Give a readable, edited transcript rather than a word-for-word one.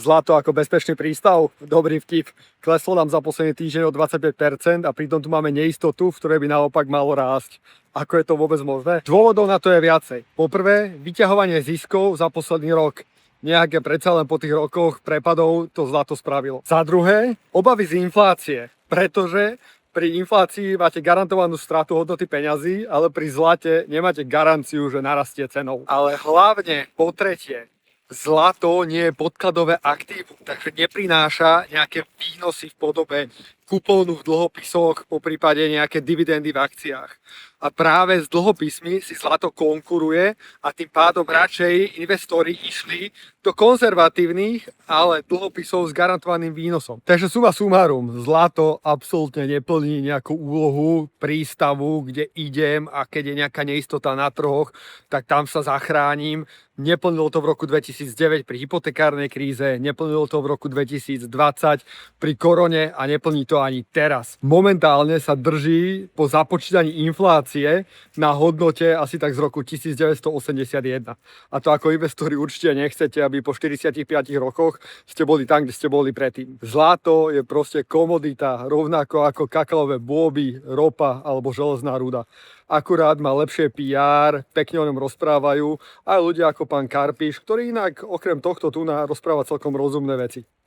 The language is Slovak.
Zlato ako bezpečný prístav, dobrý vtip. Kleslo nám za posledný týždeň o 25% a pritom tu máme neistotu, v ktorej by naopak malo rásť. Ako je to vôbec možné? Dôvodov na to je viacej. Poprvé, vyťahovanie ziskov za posledný rok. Nejaké predsa len po tých rokoch prepadov to zlato spravilo. Za druhé, obavy z inflácie, pretože pri inflácii máte garantovanú stratu hodnoty peňazí, ale pri zlate nemáte garanciu, že narastie cenou. Ale hlavne po tretie, zlato nie je podkladové aktívum, takže neprináša nejaké výnosy v podobe kupónu v dlhopisoch, po prípade nejaké dividendy v akciách. A práve s dlhopismi si zlato konkuruje a tým pádom radšej investori išli do konzervatívnych, ale dlhopisov s garantovaným výnosom. Takže suma sumárum, zlato absolútne neplní nejakú úlohu prístavu, kde idem a keď je nejaká neistota na trhoch, tak tam sa zachránim. Neplnilo to v roku 2009 pri hypotekárnej kríze, neplnilo to v roku 2020 pri korone a neplní to ani teraz. Momentálne sa drží po započítaní inflácie na hodnote asi tak z roku 1981. A to ako investori určite nechcete, aby po 45 rokoch ste boli tam, kde ste boli predtým. Zlato je proste komodita, rovnako ako kakaové bôby, ropa alebo železná ruda. Akurát má lepšie PR, pekne o ňom rozprávajú aj ľudia ako pán Karpiš, ktorý inak okrem tohto tu rozpráva celkom rozumné veci.